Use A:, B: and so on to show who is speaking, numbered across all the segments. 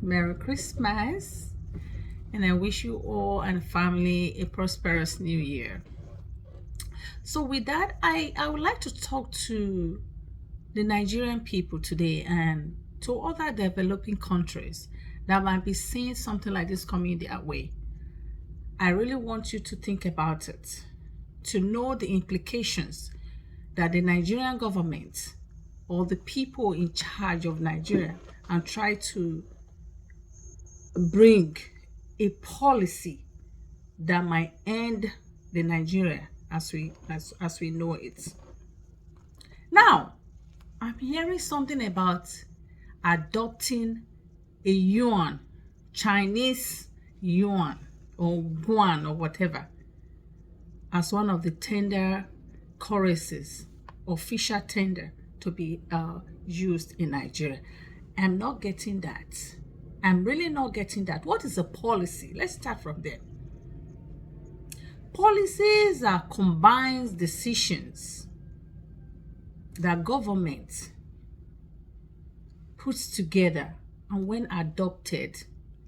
A: Merry Christmas, and I wish you all and family a prosperous new year. So, with that, I would like to talk to the Nigerian people today and to other developing countries that might be seeing something like this coming their way. I really want you to think about it, to know the implications that the Nigerian government or the people in charge of Nigeria and try to bring a policy that might end the Nigeria as we know it. Now, I'm hearing something about adopting a yuan, Chinese yuan or guan or whatever, as one of the tender currencies, official tender to be used in Nigeria. I'm not getting that. I'm really not getting that. What is a policy? Let's start from there. Policies are combined decisions that government puts together, and when adopted,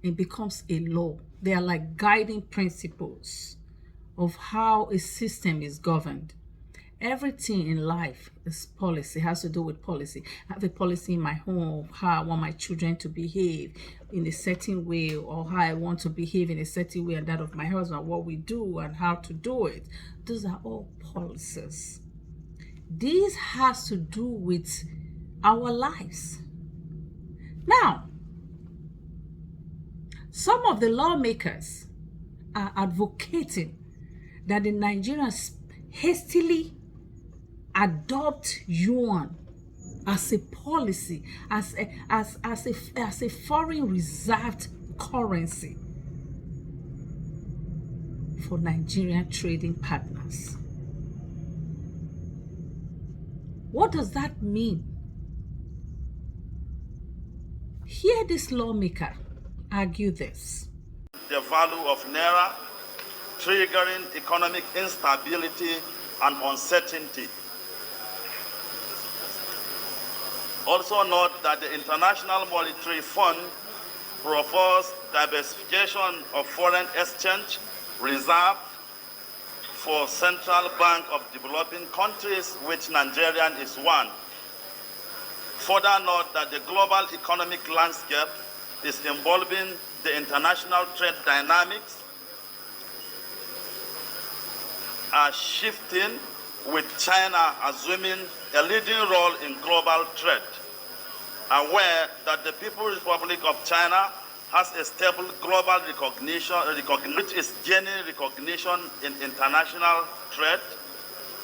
A: it becomes a law. They are like guiding principles of how a system is governed. Everything in life is policy, has to do with policy. I have a policy in my home of how I want my children to behave in a certain way, or how I want to behave in a certain way, and that of my husband, what we do and how to do it. Those are all policies. This has to do with our lives. Now, some of the lawmakers are advocating that the Nigerians hastily adopt yuan as a policy, as a foreign reserved currency for Nigerian trading partners. What does that mean? Hear this lawmaker argue this.
B: The value of Naira, triggering economic instability and uncertainty. Also note that the International Monetary Fund proposed diversification of foreign exchange reserve for Central Bank of Developing Countries, which Nigeria is one. Further note that the global economic landscape is involving the international trade dynamics are shifting, with China assuming a leading role in global trade. Aware that the People's Republic of China has a stable global recognition, which is gaining recognition in international trade,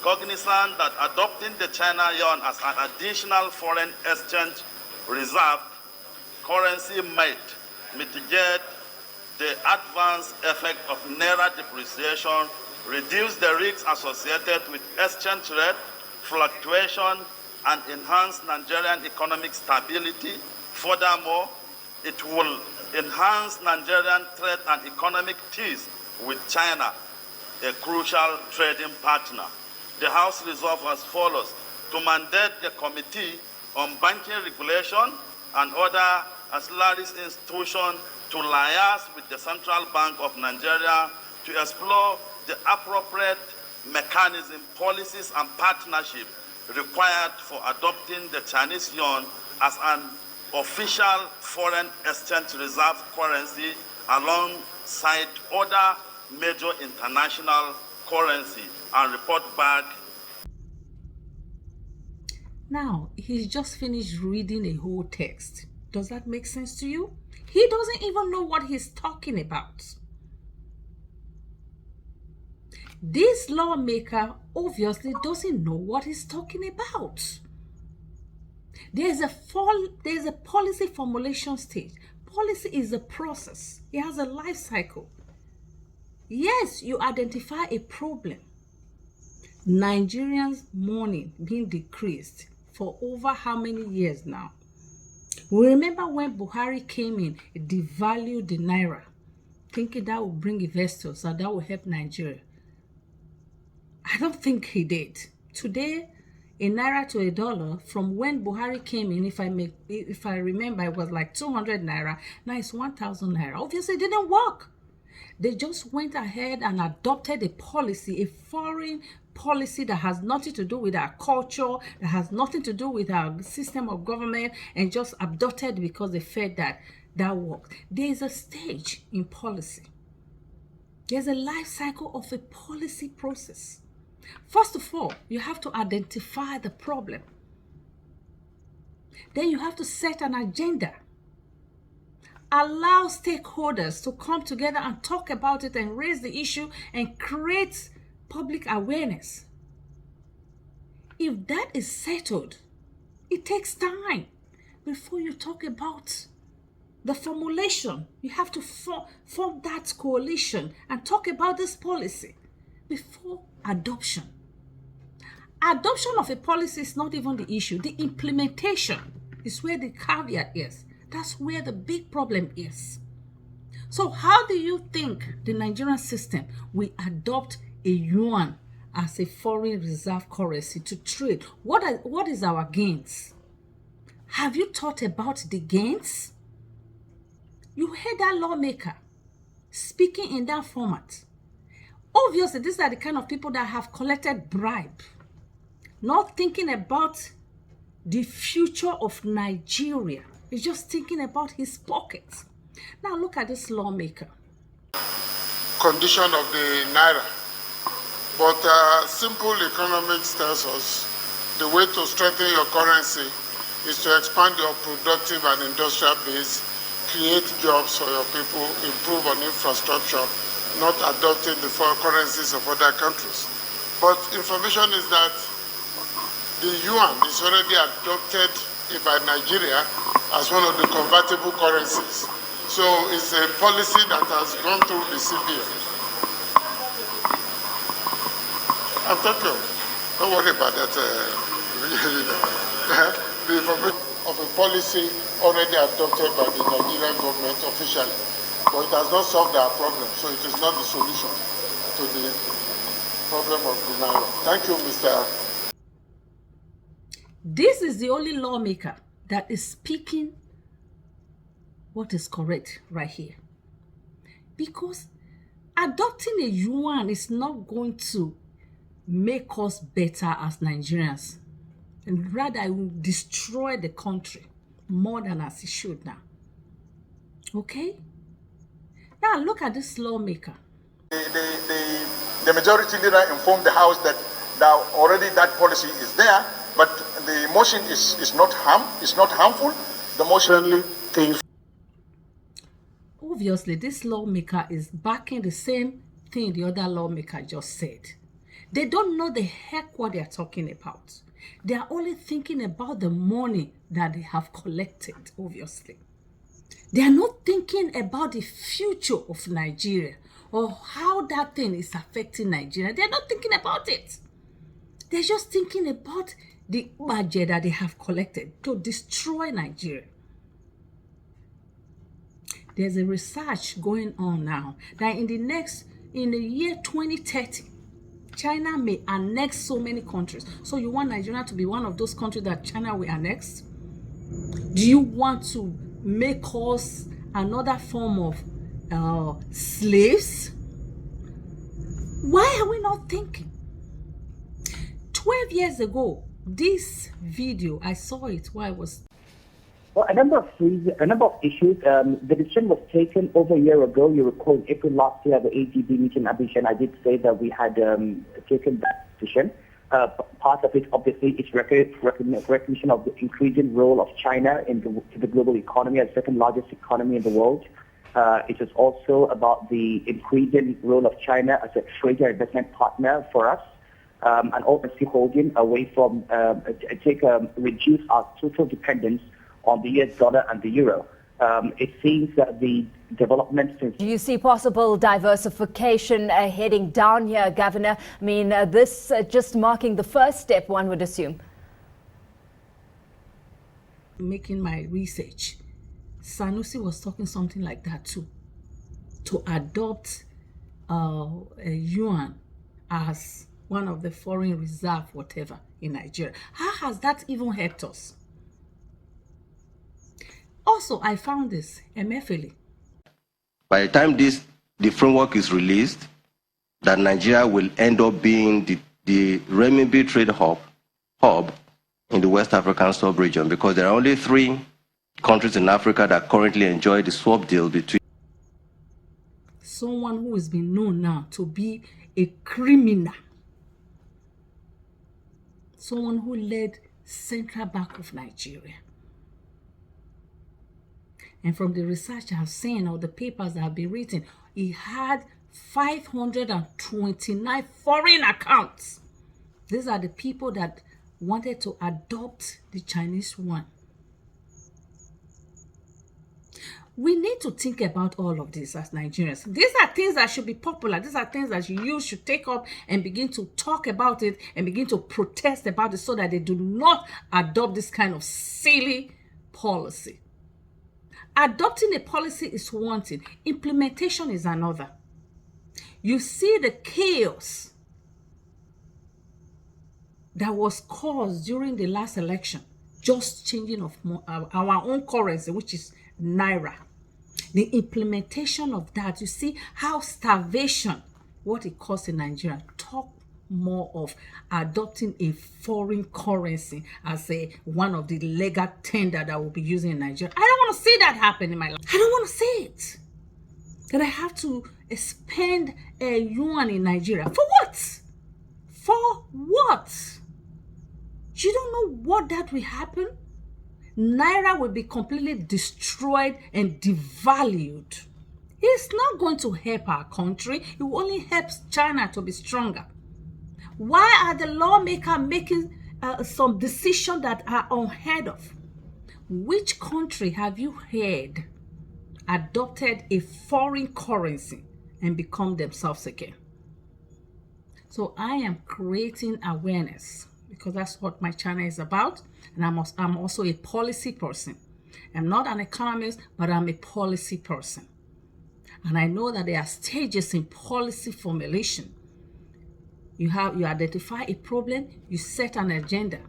B: cognizant that adopting the China yuan as an additional foreign exchange reserve currency might mitigate the adverse effect of Naira depreciation, reduce the risks associated with exchange rate fluctuation, and enhance Nigerian economic stability. Furthermore, it will enhance Nigerian trade and economic ties with China, a crucial trading partner. The House resolved as follows: to mandate the Committee on Banking Regulation and other ancillary institutions to liaise with the Central Bank of Nigeria to explore the appropriate mechanism, policies, and partnership required for adopting the Chinese yuan as an official foreign exchange reserve currency alongside other major international currency, and report back.
A: Now, he's just finished reading a whole text. Does that make sense to you? He doesn't even know what he's talking about. This lawmaker obviously doesn't know what he's talking about. There's a policy formulation stage. Policy is a process. It has a life cycle. Yes, you identify a problem. Nigerians' money being decreased for over how many years now? We remember when Buhari came in, it devalued the Naira, thinking that would bring investors and that would help Nigeria. I don't think he did. Today, a naira to a dollar from when Buhari came in. If I remember, it was like 200 naira. Now it's 1,000 naira. Obviously, it didn't work. They just went ahead and adopted a policy, a foreign policy that has nothing to do with our culture, that has nothing to do with our system of government, and just adopted because they felt that that worked. There is a stage in policy. There's a life cycle of a policy process. First of all, you have to identify the problem. Then you have to set an agenda. Allow stakeholders to come together and talk about it and raise the issue and create public awareness. If that is settled, it takes time before you talk about the formulation. You have to form that coalition and talk about this policy before adoption. Adoption of a policy is not even the issue. The implementation is where the caveat is. That's where the big problem is. So how do you think the Nigerian system will adopt a yuan as a foreign reserve currency to trade? What is our gains? Have you thought about the gains? You heard that lawmaker speaking in that format. Obviously, these are the kind of people that have collected bribe, not thinking about the future of Nigeria. He's just thinking about his pockets. Now look at this lawmaker.
C: Condition of the Naira. But simple economics tells us the way to strengthen your currency is to expand your productive and industrial base, create jobs for your people, improve on infrastructure, not adopting the foreign currencies of other countries. But information is that the yuan is already adopted by Nigeria as one of the convertible currencies. So it's a policy that has gone through the CBN. I'm talking. Don't worry about that. The information of a policy already adopted by the Nigerian government officially, but it has not solved our problem. So it is not the solution to the problem of the Naira. Thank you, Mr.
A: This is the only lawmaker that is speaking what is correct right here. Because adopting a yuan is not going to make us better as Nigerians. And rather, it will destroy the country more than as it should now. Okay? Now look at this lawmaker.
D: The majority leader informed the House that already that policy is there, but the motion is not harmful. The motion things.
A: Obviously, this lawmaker is backing the same thing the other lawmaker just said. They don't know the heck what they are talking about. They are only thinking about the money that they have collected, obviously. They are not thinking about the future of Nigeria or how that thing is affecting Nigeria. They are not thinking about it. They're just thinking about the budget that they have collected to destroy Nigeria. There's a research going on now that in the year 2030, China may annex so many countries. So you want Nigeria to be one of those countries that China will annex? Do you want to make us another form of slaves? Why are we not thinking? 12 years ago, this video, I saw it while I was...
E: Well, a number of issues. The decision was taken over a year ago. You recall, in April last year, at the AGB meeting in Abidjan, I did say that we had taken that decision. Part of it, obviously, is recognition of the increasing role of China in the global economy as the second largest economy in the world. It is also about the increasing role of China as a trade and investment partner for us. And obviously holding away from, reduce our total dependence on the US dollar and the euro. It seems that the development since...
F: Do you see possible diversification heading down here, Governor? I mean, this just marking the first step, one would assume.
A: Making my research, Sanusi was talking something like that too. To adopt a yuan as one of the foreign reserve, whatever, in Nigeria. How has that even helped us? Also, I found this, Emefiele.
G: By the time the framework is released, that Nigeria will end up being the renminbi trade hub in the West African sub-region, because there are only 3 countries in Africa that currently enjoy the swap deal between.
A: Someone who has been known now to be a criminal. Someone who led Central Bank of Nigeria. And from the research I have seen or the papers that have been written, he had 529 foreign accounts. These are the people that wanted to adopt the Chinese yuan. We need to think about all of this as Nigerians. These are things that should be popular. These are things that you should take up and begin to talk about it and begin to protest about it so that they do not adopt this kind of silly policy. Adopting a policy is one thing. Implementation is another. You see the chaos that was caused during the last election, just changing of our own currency, which is Naira. The implementation of that, you see how starvation, what it costs in Nigeria. Talk more of adopting a foreign currency as one of the legal tender that will be using in Nigeria. I don't want to see that happen in my life. I don't want to see it. That I have to spend a yuan in Nigeria. For what? For what? You don't know what that will happen? Naira will be completely destroyed and devalued. It's not going to help our country. It will only help China to be stronger. Why are the lawmakers making some decisions that are unheard of? Which country have you heard adopted a foreign currency and become themselves again? So I am creating awareness because that's what my channel is about. And I'm also a policy person. I'm not an economist, but I'm a policy person. And I know that there are stages in policy formulation. You identify a problem, you set an agenda.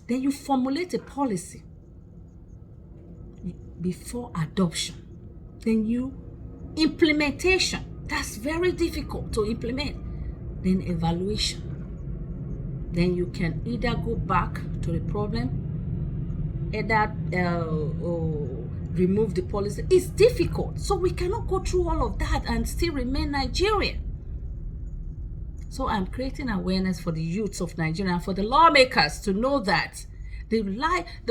A: Then you formulate a policy before adoption. Then implementation. That's very difficult to implement. Then evaluation. Then you can either go back to the problem, either remove the policy. It's difficult. So we cannot go through all of that and still remain Nigerian. So I'm creating awareness for the youths of Nigeria and for the lawmakers to know that the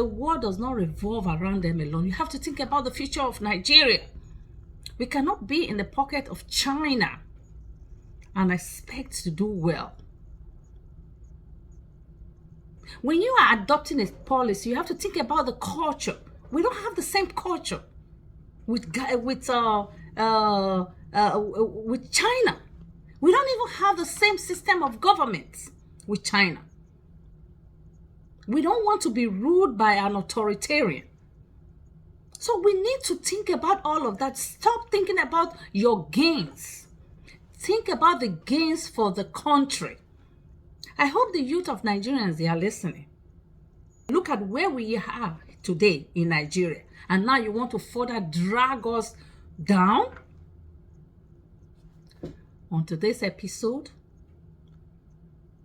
A: world does not revolve around them alone. You have to think about the future of Nigeria. We cannot be in the pocket of China and expect to do well. When you are adopting a policy, you have to think about the culture. We don't have the same culture with China. We don't even have the same system of government with China. We don't want to be ruled by an authoritarian. So we need to think about all of that. Stop thinking about your gains. Think about the gains for the country. I hope the youth of Nigerians, they are listening. Look at where we are today in Nigeria. And now you want to further drag us down? On today's episode,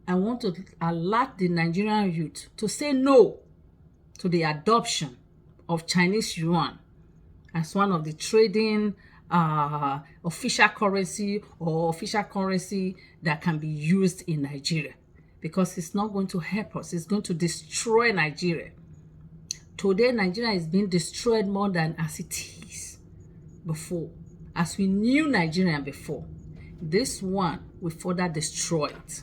A: I want to alert the Nigerian youth to say no to the adoption of Chinese yuan as one of the trading official currency or official currency that can be used in Nigeria, because it's not going to help us. It's going to destroy Nigeria. Today, Nigeria is being destroyed more than as it is before. As we knew Nigeria before, this one will further destroy it.